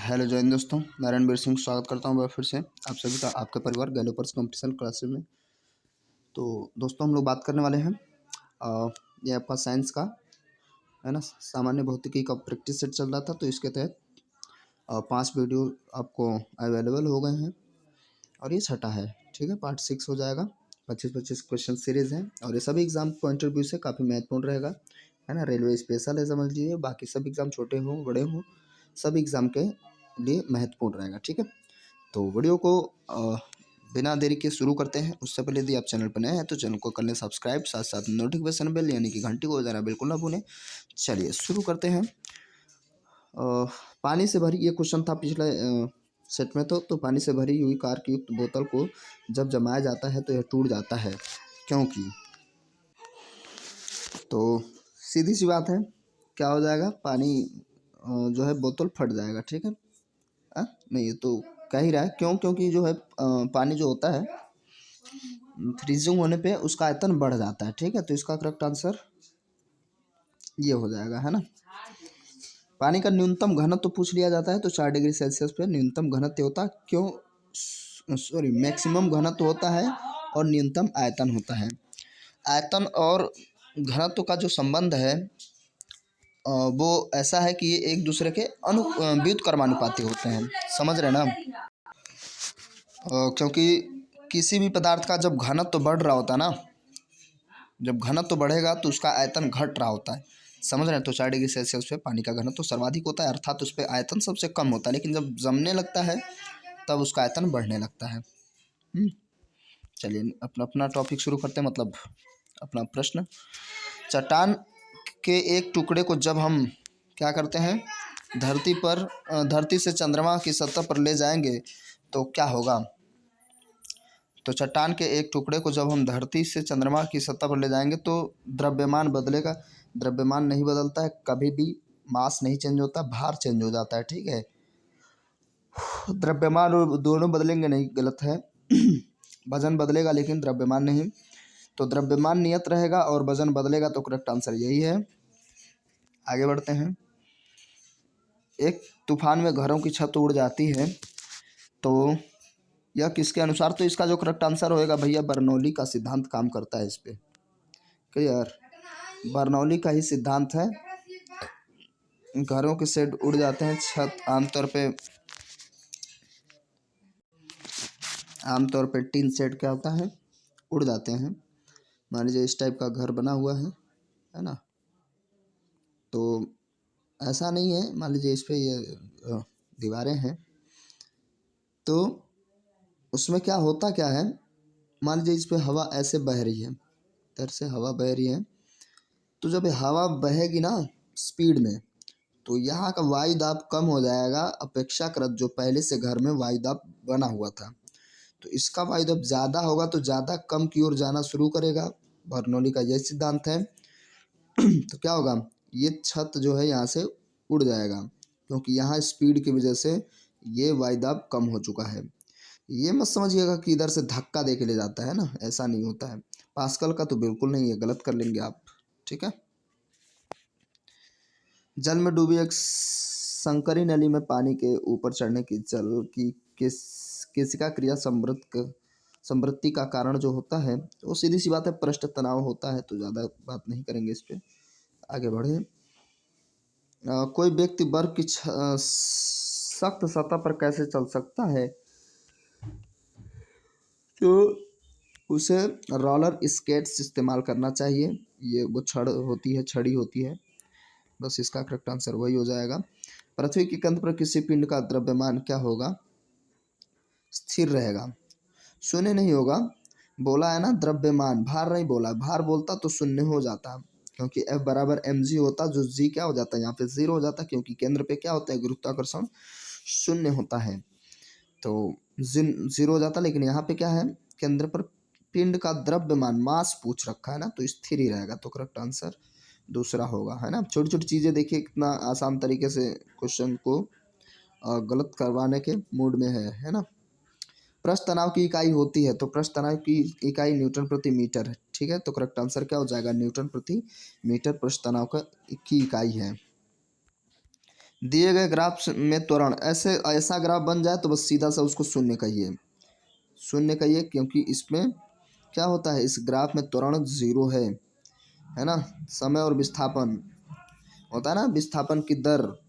Hello जय हिंद दोस्तों, मैं रणबीर सिंह स्वागत करता हूँ फिर से आप सभी का आपके परिवार गैलोपर्स कंपटीशन क्लासेस में। तो दोस्तों हम लोग बात करने वाले हैं ये आपका साइंस का है ना, सामान्य भौतिकी का प्रैक्टिस सेट चल रहा था। तो इसके तहत 5 वीडियो आपको अवेलेबल हो गए हैं और ये छठा है, ठीक है। पार्ट 6 हो जाएगा। 25-25 क्वेश्चन सीरीज़ है और ये सभी एग्जाम पॉइंट ऑफ व्यू से काफ़ी महत्वपूर्ण रहेगा, है ना। रेलवे स्पेशल है, समझ लीजिए। बाकी सब एग्ज़ाम छोटे हों बड़े हों, सब एग्ज़ाम के लिए महत्वपूर्ण रहेगा, ठीक है। तो वीडियो को बिना देरी के शुरू करते हैं। उससे पहले यदि आप चैनल पर नए हैं तो चैनल को कर लें सब्सक्राइब, साथ साथ नोटिफिकेशन बेल यानी कि घंटी को बजाना बिल्कुल ना भूलें। चलिए शुरू करते हैं। पानी से भरी, ये क्वेश्चन था पिछले सेट में। तो पानी से भरी हुई कार की युक्त बोतल को जब जमाया जाता है तो यह टूट जाता है, क्योंकि। तो सीधी सी बात है, क्या हो जाएगा, पानी जो है बोतल फट जाएगा, ठीक है। नहीं, ये तो कह ही रहा है क्यों, क्योंकि जो है पानी जो होता है फ्रीजिंग होने पे उसका आयतन बढ़ जाता है, ठीक है। तो इसका करेक्ट आंसर ये हो जाएगा, है ना। पानी का न्यूनतम घनत्व तो पूछ लिया जाता है, तो 4 डिग्री सेल्सियस पे न्यूनतम घनत्व होता है, क्यों, सॉरी, मैक्सिमम घनत्व होता है और न्यूनतम आयतन होता है। आयतन और घनत्व का जो संबंध है वो ऐसा है कि ये एक दूसरे के व्युत्क्रमानुपाती होते हैं, समझ रहे हैं ना। क्योंकि किसी भी पदार्थ का जब घनत्व बढ़ रहा होता है ना, जब घनत्व बढ़ेगा तो उसका आयतन घट रहा होता है, समझ रहे हैं। तो 4 डिग्री सेल्सियस पे पानी का घनत्व सर्वाधिक होता है, अर्थात उस पर आयतन सबसे कम होता है, लेकिन जब जमने लगता है तब उसका आयतन बढ़ने लगता है। चलिए अपना अपना टॉपिक शुरू करते हैं, मतलब अपना प्रश्न। चट्टान के एक टुकड़े को जब हम क्या करते हैं, धरती से चंद्रमा की सतह पर ले जाएंगे तो क्या होगा। तो चट्टान के एक टुकड़े को जब हम धरती से चंद्रमा की सतह पर ले जाएंगे तो द्रव्यमान बदलेगा। द्रव्यमान नहीं बदलता है कभी भी, मास नहीं चेंज होता, भार चेंज हो जाता है, ठीक है। द्रव्यमान और दोनों बदलेंगे नहीं, गलत है। वजन बदलेगा लेकिन द्रव्यमान नहीं। तो द्रव्यमान नियत रहेगा और वजन बदलेगा, तो करेक्ट आंसर यही है। आगे बढ़ते हैं। एक तूफान में घरों की छत उड़ जाती है, तो यह किसके अनुसार। तो इसका जो करेक्ट आंसर होएगा भैया, बर्नौली का सिद्धांत काम करता है इस पे। क्लियर, बर्नौली का ही सिद्धांत है। घरों के शेड उड़ जाते हैं, छत आमतौर पे टीन शेड क्या होता है, उड़ जाते हैं। मान लीजिए इस टाइप का घर बना हुआ है ना। तो ऐसा नहीं है, मान लीजिए इस पे ये दीवारें हैं, तो उसमें क्या होता क्या है, मान लीजिए इस पे हवा ऐसे बह रही है, इधर से हवा बह रही है। तो जब हवा बहेगी ना स्पीड में, तो यहाँ का वायु दाब कम हो जाएगा अपेक्षाकृत जो पहले से घर में वायु दाब बना हुआ था। तो इसका वायु दाब ज़्यादा होगा तो ज़्यादा कम की ओर जाना शुरू करेगा। बर्नौली का यह सिद्धांत है। तो क्या होगा, ये छत जो है यहाँ से उड़ जाएगा, क्योंकि यहाँ स्पीड की वजह से ये वायु दाब कम हो चुका है। ये मत समझिएगा कि इधर से धक्का दे के ले जाता है ना, ऐसा नहीं होता है। पास्कल का तो बिल्कुल नहीं है, गलत कर लेंगे आप, ठीक है। जल में डूबी एक संकरी नली में पानी के ऊपर चढ़ने की जल की केशिका क्रिया समृद्धि का कारण जो होता है, वो सीधी सी बात है, पृष्ठ तनाव होता है। तो ज़्यादा बात नहीं करेंगे इस पे, आगे बढ़े। कोई व्यक्ति बर्फ की सख्त सतह पर कैसे चल सकता है, तो उसे रोलर स्केट्स इस्तेमाल करना चाहिए। ये वो छड़ी होती है, बस इसका करेक्ट आंसर वही हो जाएगा। पृथ्वी की केंद्र पर किसी पिंड का द्रव्यमान क्या होगा, स्थिर रहेगा, शून्य नहीं होगा। बोला है ना द्रव्यमान, भार नहीं बोला, भार बोलता तो शून्य हो जाता, क्योंकि F बराबर mg होता, जो g क्या हो जाता है यहाँ पे 0 हो जाता, क्योंकि केंद्र पे क्या होता है, गुरुत्वाकर्षण शून्य होता है, तो 0 हो जाता। लेकिन यहाँ पे क्या है, केंद्र पर पिंड का द्रव्यमान मास पूछ रखा है ना, तो स्थिर ही रहेगा, तो करेक्ट आंसर दूसरा होगा, है ना। छोटी छोटी चीज़ें देखिए कितना आसान तरीके से क्वेश्चन को गलत करवाने के मूड में है ना। पृष्ठ तनाव की इकाई होती है, तो पृष्ठ तनाव की इकाई न्यूटन प्रति मीटर है, ठीक है। तो करेक्ट आंसर क्या हो जाएगा, न्यूटन प्रति मीटर पृष्ठ तनाव की इकाई है। दिए गए ग्राफ में त्वरण ऐसे ऐसा ग्राफ बन जाए तो बस सीधा सा उसको शून्य कहिए, शून्य कहिए, क्योंकि इसमें क्या होता है, इस ग्राफ में त्वरण जीरो है ना। समय और विस्थापन होता है ना, विस्थापन की दर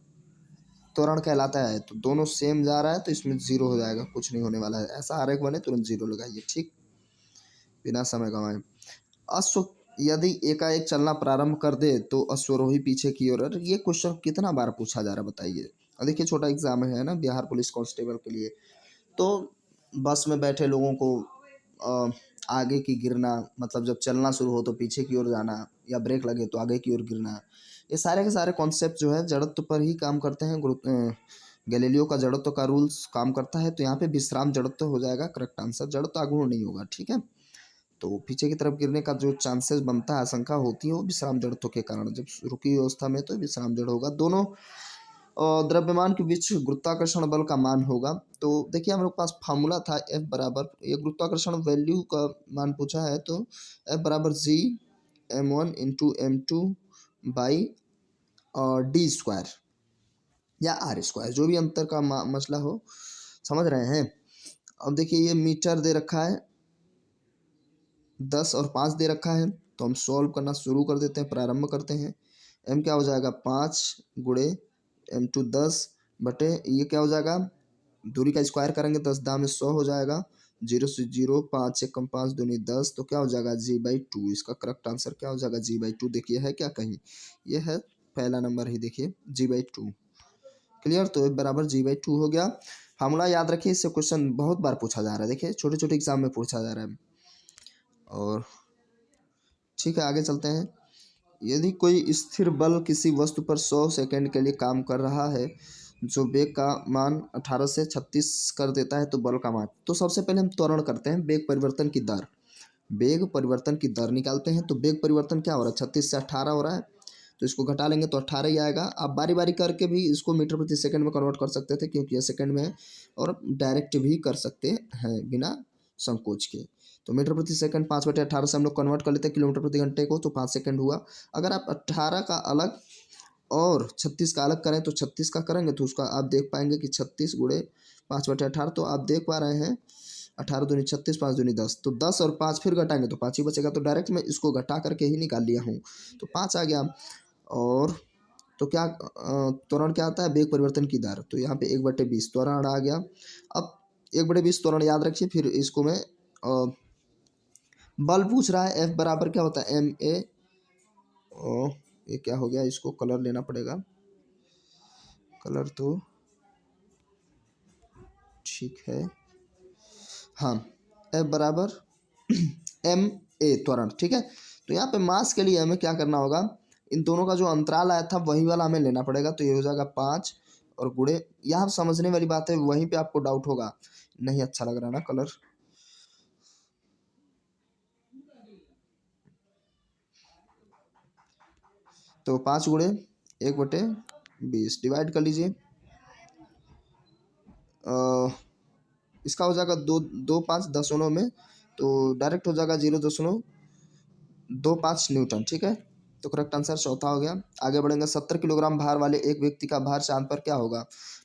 त्वरण कहलाता है। तो दोनों सेम जा रहा है तो इसमें जीरो हो जाएगा, कुछ नहीं होने वाला है। ऐसा आरेख बने तुरंत जीरो लगाइए, ठीक, बिना समय गंवाए। अश्व यदि एकाएक चलना प्रारंभ कर दे तो अश्वरोही पीछे की ओर। अरे ये क्वेश्चन कितना बार पूछा जा रहा है बताइए। और देखिए छोटा एग्जाम है ना बिहार पुलिस कांस्टेबल के लिए। तो बस में बैठे लोगों को आगे की गिरना, मतलब जब चलना शुरू हो तो पीछे की ओर जाना, या ब्रेक लगे तो आगे की ओर गिरना, ये सारे के सारे कॉन्सेप्ट जो है जड़त्व पर ही काम करते हैं। गैलीलियो का जड़त्व का रूल्स काम करता है। तो यहाँ पे विश्राम जड़त्व हो जाएगा करेक्ट आंसर, जड़त्व आघूर्ण नहीं होगा, ठीक है। तो पीछे की तरफ गिरने का जो चांसेस बनता है, आशंका होती है, वो विश्राम जड़त्व के कारण। जब रुकी अवस्था में तो विश्राम जड़ होगा। दोनों द्रव्यमान के बीच गुरुत्वाकर्षण बल का मान होगा। तो देखिए हमारे पास फार्मूला था F बराबर, ये गुरुत्वाकर्षण वैल्यू का मान पूछा है, तो F बराबर जी m1 into m2 by D square या आर स्क्वायर, जो भी अंतर का मसला हो, समझ रहे हैं। अब देखिए ये मीटर दे रखा है, 10 और 5 दे रखा है, तो हम सॉल्व करना शुरू कर देते हैं, प्रारंभ करते हैं। m क्या हो जाएगा 5 गुणे m2 10 बटे ये क्या हो जाएगा, दूरी का स्क्वायर करेंगे 10 दाम में 100 हो जाएगा, 0 से 0, 5 से कम 5 दूनी 10, तो क्या हो जाएगा g/2। इसका करेक्ट आंसर क्या हो जाएगा g/2। देखिए है क्या कहीं, ये है पहला नंबर ही, देखिए g/2। क्लियर, तो बराबर g/2 हो गया। फार्मूला याद रखिए, इससे क्वेश्चन बहुत बार पूछा जा रहा है, देखिए छोटे छोटे एग्जाम में पूछा जा रहा है। और ठीक है आगे चलते हैं। यदि कोई स्थिर बल किसी वस्तु पर 100 सेकंड के लिए काम कर रहा है, जो वेग का मान 18 से 36 कर देता है, तो बल का मान। तो सबसे पहले हम त्वरण करते हैं, वेग परिवर्तन की दर, वेग परिवर्तन की दर निकालते हैं। तो वेग परिवर्तन क्या हो रहा है, 36 से 18 हो रहा है, तो इसको घटा लेंगे तो 18 ही आएगा। आप बारी बारी करके भी इसको मीटर प्रति सेकंड में कन्वर्ट कर सकते थे, क्योंकि यह सेकंड में है, और डायरेक्ट भी कर सकते हैं बिना संकोच के। तो मीटर प्रति सेकंड 5/18 से हम लोग कन्वर्ट कर लेते हैं किलोमीटर प्रति घंटे को, तो 5 सेकंड हुआ। अगर आप 18 का अलग और 36 का अलग करें, तो 36 का करेंगे तो उसका आप देख पाएंगे कि 36 गुणे 5/18, तो आप देख पा रहे हैं 18 दूनी 36, 5 दूनी 10, तो 10 और 5 फिर घटाएंगे तो 5 ही बचेगा। तो डायरेक्ट मैं इसको घटा करके ही निकाल लिया हूँ, तो 5 आ गया। और तो क्या त्वरण क्या आता है, वेग परिवर्तन की दर, तो यहाँ पे 1/20 त्वरण आ गया। अब 1/20 त्वरण याद रखिए। फिर इसको मैं बल पूछ रहा है, F बराबर क्या होता है ma, ये क्या हो गया, इसको कलर लेना पड़ेगा, कलर तो ठीक है, हाँ F बराबर ma त्वरण, ठीक है। तो यहाँ पे मास के लिए हमें क्या करना होगा, इन दोनों का जो अंतराल आया था वही वाला हमें लेना पड़ेगा। तो ये हो जाएगा 5 और गुणे, यहाँ समझने वाली बात है, वहीं पे आपको डाउट होगा, नहीं अच्छा लग रहा ना कलर, तो 5 गुणे 1/20 डिवाइड कर लीजिए। इसका हो जाएगा 2 5 दशमलव में, तो डायरेक्ट हो जाएगा 0.25 न्यूटन, ठीक है। तो करेक्ट आंसर चौथा हो गया। आगे बढ़ेंगे। 70 किलोग्राम भार वाले एक व्यक्ति का भार चांद पर क्या होगा।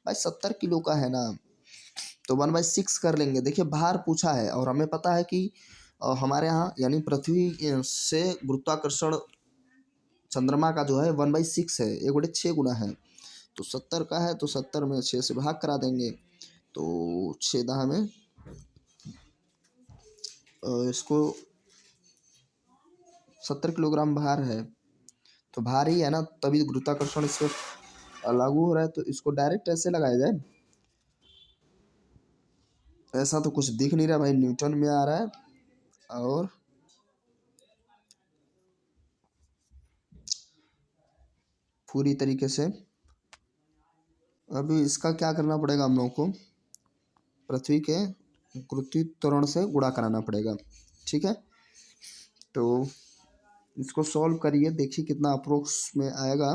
भाई 70 किलो का है ना, तो 1/6 कर लेंगे। देखिए भार पूछा है और हमें पता है कि हमारे यहाँ यानी पृथ्वी से गुरुत्वाकर्षण चंद्रमा का जो है 1/6 है, 1/6 गुना है। तो 70 का है तो 70 में 6 से भाग करा देंगे, तो 6 दाह में इसको 70 किलोग्राम भार है, तो भार ही है ना, तभी गुरुत्वाकर्षण इस पर लागू हो रहा है। तो इसको डायरेक्ट ऐसे लगाया जाए, ऐसा तो कुछ दिख नहीं रहा भाई, न्यूटन में आ रहा है। और पूरी तरीके से अभी इसका क्या करना पड़ेगा, हम लोगों को पृथ्वी के गुरुत्वीय त्वरण से गुणा कराना पड़ेगा, ठीक है। तो इसको सॉल्व करिए, देखिए कितना अप्रोक्स में आएगा।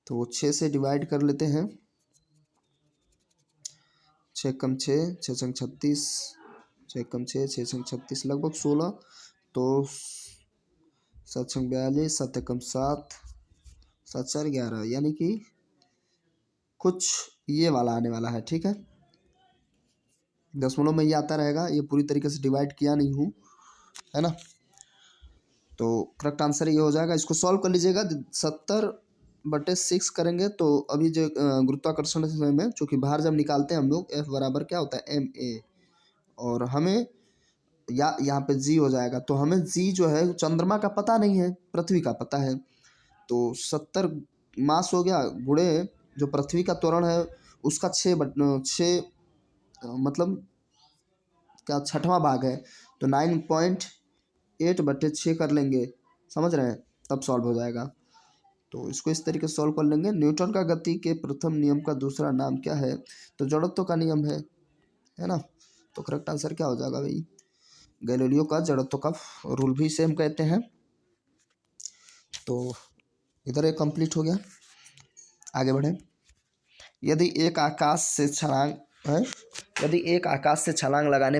तो 6 से डिवाइड कर लेते हैं, 6 कम 6, 6 संग 36, 6 कम 6, 6 संग 36 लगभग 16, तो 7 संग 42, 7 कम 7, 7 4 11, यानी कि कुछ ये वाला आने वाला है, ठीक है। दशमलव में ये आता रहेगा, ये पूरी तरीके से डिवाइड किया नहीं हूँ, है ना। तो करेक्ट आंसर ये हो जाएगा। इसको सॉल्व कर लीजिएगा। 70/6 करेंगे तो अभी जो गुरुत्वाकर्षण में चूँकि बाहर जब निकालते हैं हम लोग, F बराबर क्या होता है ma, और हमें यहाँ पे g हो जाएगा। तो हमें g जो है चंद्रमा का पता नहीं है, पृथ्वी का पता है। तो 70 मास हो गया गुणे जो पृथ्वी का त्वरण है उसका 6 मतलब क्या 6वां भाग है, तो 9.8/6 कर लेंगे, समझ रहे हैं, तब सॉल्व हो जाएगा। तो इसको इस तरीके से सॉल्व कर लेंगे। न्यूटन का गति के प्रथम नियम का दूसरा नाम क्या है? तो जड़त्व का नियम है ना। तो करेक्ट आंसर क्या हो जाएगा भाई? गैलीलियो का जड़त्व का रूल भी सेम कहते हैं। तो इधर एक कंप्लीट हो गया। आगे बढ़े। यदि एक आकाश से छलांग लगाने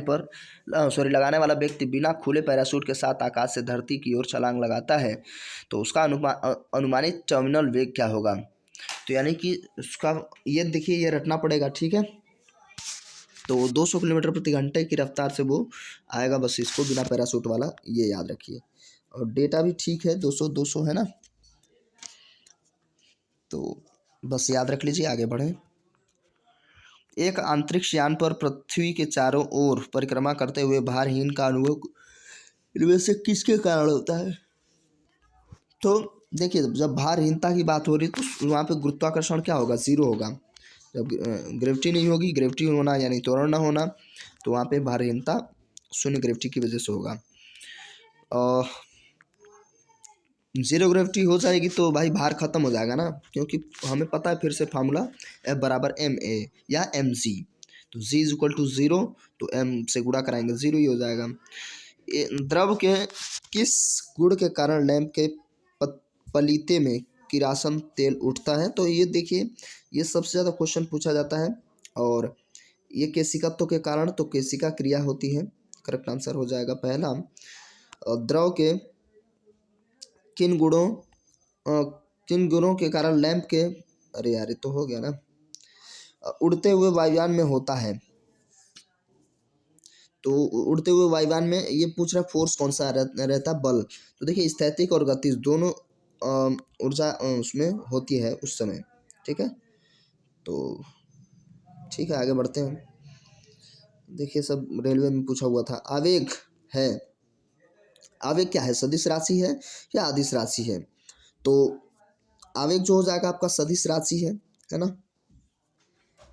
लगाने वाला व्यक्ति बिना खुले पैराशूट के साथ आकाश से धरती की ओर छलांग लगाता है तो उसका अनुमानित टर्मिनल वेग क्या होगा? तो यानी कि उसका ये देखिए, ये रटना पड़ेगा, ठीक है। तो 200 किलोमीटर प्रति घंटे की रफ्तार से वो आएगा, बस इसको बिना पैराशूट वाला ये याद रखिए। और डेटा भी ठीक है, 200 है ना। तो बस याद रख लीजिए, आगे बढ़ें। एक अंतरिक्ष यान पर पृथ्वी के चारों ओर परिक्रमा करते हुए भारहीन का अनुभव इनमें से किसके कारण होता है? तो देखिए, जब भारहीनता की बात हो रही तो वहाँ पे गुरुत्वाकर्षण क्या होगा? 0 होगा। जब ग्रेविटी नहीं होगी, ग्रेविटी होना यानी त्वरण ना होना, तो वहाँ पे भारहीनता शून्य ग्रेविटी की वजह से होगा। 0 ग्रेविटी हो जाएगी तो भाई भार खत्म हो जाएगा ना, क्योंकि हमें पता है फिर से फार्मूला F बराबर ma या mg। तो g इज इक्वल टू 0, तो m से गुणा कराएंगे 0 ही हो जाएगा। द्रव के किस गुण के कारण लैंप के पलीते में किरासन तेल उठता है? तो ये देखिए, ये सबसे ज़्यादा क्वेश्चन पूछा जाता है। और ये केशिकत्व के कारण, तो केशिका क्रिया होती है। करेक्ट आंसर हो जाएगा पहला। द्रव के किन गुणों के कारण लैंप के, अरे यार ये तो हो गया ना, उड़ते हुए वायुयान में होता है। तो उड़ते हुए वायुयान में ये पूछ रहा है फोर्स कौन सा रहता है? बल। तो देखिए, स्थैतिक और गतिज दोनों ऊर्जा उसमें होती है उस समय, ठीक है। तो ठीक है, आगे बढ़ते हैं। देखिए, सब रेलवे में पूछा हुआ था। आवेग क्या है? सदिश राशि है या अदिश राशि है? तो आवेग जो हो जाएगा आपका सदिश राशि है ना।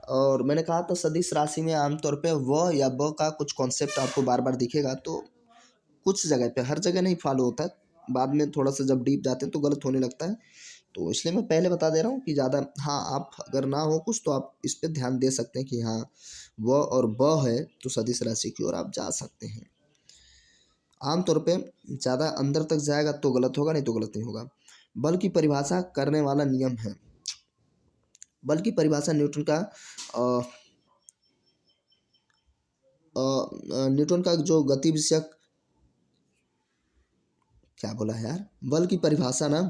और मैंने कहा था सदिश राशि में आमतौर पे व या ब का कुछ कॉन्सेप्ट आपको बार बार दिखेगा, तो कुछ जगह पे, हर जगह नहीं फॉलो होता है, बाद में थोड़ा सा जब डीप जाते हैं तो गलत होने लगता है। तो इसलिए मैं पहले बता दे रहा हूँ कि ज़्यादा, हाँ, आप अगर ना हो कुछ तो आप इस पर ध्यान दे सकते हैं कि हाँ व और ब है तो सदिश राशि की ओर आप जा सकते हैं। आमतौर पे ज़्यादा अंदर तक जाएगा तो गलत होगा, नहीं तो गलत नहीं होगा। बल की परिभाषा करने वाला नियम है। बल की परिभाषा न्यूटन का जो गति विषयक, क्या बोला है यार, बल की परिभाषा ना,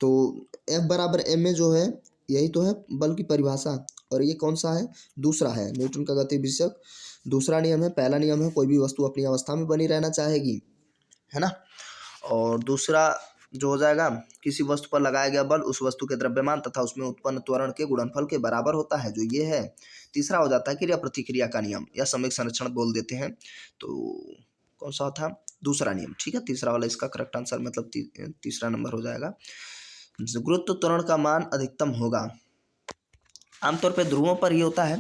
तो F बराबर ma जो है, यही तो है बल की परिभाषा। और ये कौन सा है? दूसरा है, न्यूटन का गति विषयक दूसरा नियम है। पहला नियम है कोई भी वस्तु अपनी अवस्था में बनी रहना चाहेगी, है ना। और दूसरा जो हो जाएगा, किसी वस्तु पर लगाया गया बल उस वस्तु के द्रव्यमान तथा उसमें उत्पन्न त्वरण के गुणनफल के बराबर होता है, जो ये है। तीसरा हो जाता है क्रिया प्रतिक्रिया का नियम या सम्यक संरक्षण बोल देते हैं। तो कौन सा था? दूसरा नियम, ठीक है। तीसरा वाला इसका करेक्ट आंसर मतलब तीसरा नंबर हो जाएगा। गुरुत्व त्वरण का मान अधिकतम होगा, आमतौर पर ध्रुवों पर ही होता है,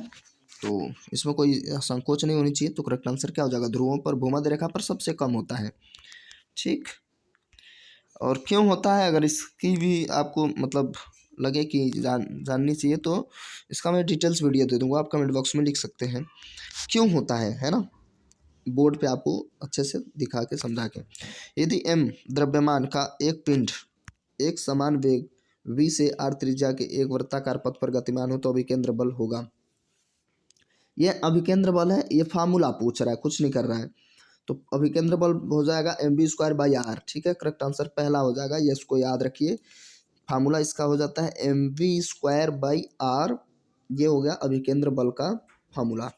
तो इसमें कोई संकोच नहीं होनी चाहिए। तो करेक्ट आंसर क्या हो जाएगा? ध्रुवों पर, भूमध्य रेखा पर सबसे कम होता है, ठीक। और क्यों होता है, अगर इसकी भी आपको मतलब लगे कि जाननी चाहिए तो इसका मैं डिटेल्स वीडियो दे दूंगा, आप कमेंट बॉक्स में लिख सकते हैं क्यों होता है ना। बोर्ड पे आपको अच्छे से दिखा के समझा के। यदि m द्रव्यमान का एक पिंड एक समान वेग v से r त्रिज्या के एक वृत्ताकार पथ पर गतिमान हो तो अभिकेंद्र बल होगा। यह अभिकेंद्र बल है, ये फार्मूला पूछ रहा है, कुछ नहीं कर रहा है। तो अभिकेंद्र बल हो जाएगा mv² बाई r, ठीक है। करेक्ट आंसर पहला हो जाएगा, ये इसको याद रखिए। फार्मूला इसका हो जाता है mv²/r। ये हो गया अभिकेंद्र बल का फार्मूला।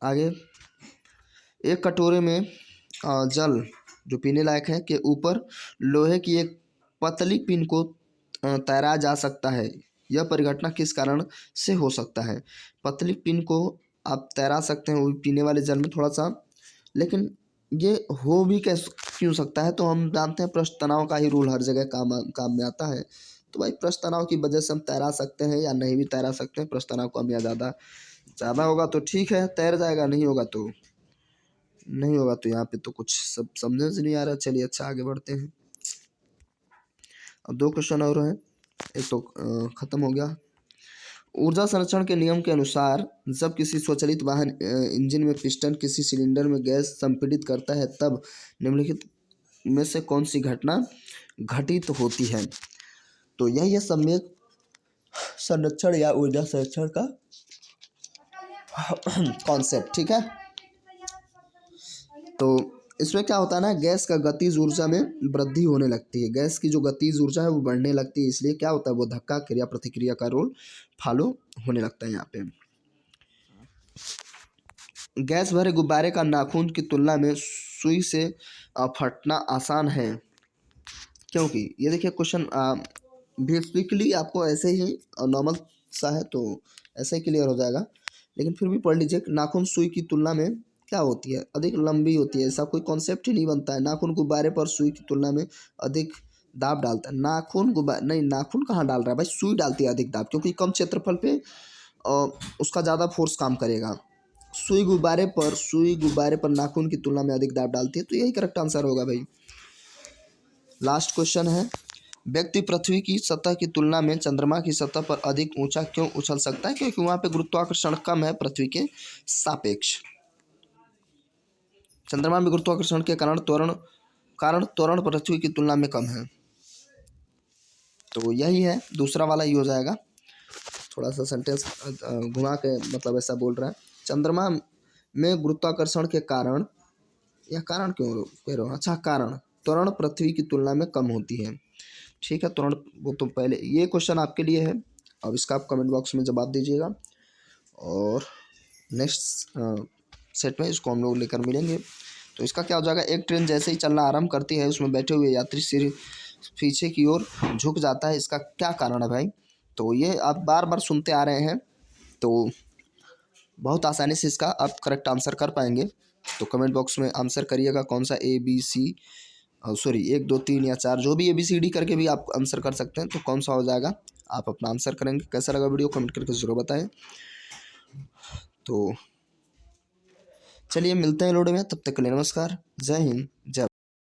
आगे, एक कटोरे में जल जो पीने लायक है के ऊपर लोहे की एक पतली पिन को तैरा जा सकता है। यह परिघटना किस कारण से हो सकता है? पतली पिन को आप तैरा सकते हैं वो भी पीने वाले जल में थोड़ा सा, लेकिन ये हो भी क्यों सकता है? तो हम जानते हैं पृष्ठ तनाव का ही रूल हर जगह काम में आता है। तो भाई पृष्ठ तनाव की वजह से हम तैरा सकते हैं या नहीं भी तैरा सकते हैं। पृष्ठ तनाव कम या ज़्यादा होगा तो ठीक है तैर जाएगा, नहीं होगा तो यहाँ पे तो कुछ सब समझ नहीं आ रहा। चलिए अच्छा आगे बढ़ते हैं। अब 2 क्वेश्चन और हैं, एक तो खत्म हो गया। ऊर्जा संरक्षण के नियम के अनुसार जब किसी स्वचालित वाहन इंजन में पिस्टन किसी सिलेंडर में गैस संपीड़ित करता है तब निम्नलिखित में से कौन सी घटना घटित होती है? तो यही है सम्यक संरक्षण या ऊर्जा संरक्षण का कॉन्सेप्ट, ठीक है। तो इसमें क्या होता है ना, गैस का गतिज ऊर्जा में वृद्धि होने लगती है। गैस की जो गतिज ऊर्जा है वो बढ़ने लगती है, इसलिए क्या होता है वो धक्का क्रिया प्रतिक्रिया का रोल फॉलो होने लगता है। यहाँ पे गैस भरे गुब्बारे का नाखून की तुलना में सुई से फटना आसान है क्योंकि ये देखिए क्वेश्चन बेसिकली आपको ऐसे ही नॉर्मल सा है तो ऐसे ही क्लियर हो जाएगा, लेकिन फिर भी पढ़ लीजिए। नाखून सुई की तुलना में क्या होती है? अधिक लंबी होती है। ऐसा कोई कॉन्सेप्ट ही नहीं बनता है। नाखून गुब्बारे पर सुई की तुलना में अधिक दाब डालता है। नाखून गुब्बारे नहीं, नाखून कहाँ डाल रहा है भाई, सुई डालती है अधिक दाब, क्योंकि कम क्षेत्रफल पे उसका ज़्यादा फोर्स काम करेगा। सुई गुब्बारे पर नाखून की तुलना में अधिक दाब डालती है, तो यही करेक्ट आंसर होगा भाई। लास्ट क्वेश्चन है, व्यक्ति पृथ्वी की सतह की तुलना में चंद्रमा की सतह पर अधिक ऊंचा क्यों उछल सकता है? क्योंकि वहां पे गुरुत्वाकर्षण कम है पृथ्वी के सापेक्ष। चंद्रमा में गुरुत्वाकर्षण के कारण त्वरण पृथ्वी की तुलना में कम है। तो यही है, दूसरा वाला ही हो जाएगा। थोड़ा सा सेंटेंस घुमा के मतलब ऐसा बोल रहा है, चंद्रमा में गुरुत्वाकर्षण के कारण, या कारण क्यों कह रहा हूँ, अच्छा कारण त्वरण पृथ्वी की तुलना में कम होती है, ठीक है। त्वरण वो तो पहले, ये क्वेश्चन आपके लिए है, अब इसका आप कमेंट बॉक्स में जवाब दीजिएगा और नेक्स्ट सेट में इसको हम लोग लेकर मिलेंगे। तो इसका क्या हो जाएगा, एक ट्रेन जैसे ही चलना आरंभ करती है उसमें बैठे हुए यात्री सिर पीछे की ओर झुक जाता है, इसका क्या कारण है भाई? तो ये आप बार बार सुनते आ रहे हैं, तो बहुत आसानी से इसका आप करेक्ट आंसर कर पाएंगे। तो कमेंट बॉक्स में आंसर करिएगा कौन सा ABC 1 2 3 या 4 जो भी ABCD करके भी आप आंसर कर सकते हैं, तो कौन सा हो जाएगा आप अपना आंसर करेंगे। कैसा लगा वीडियो कमेंट करके जरूर बताएं। तो चलिए मिलते हैं लोडे में, तब तक के लिए नमस्कार, जय हिंद।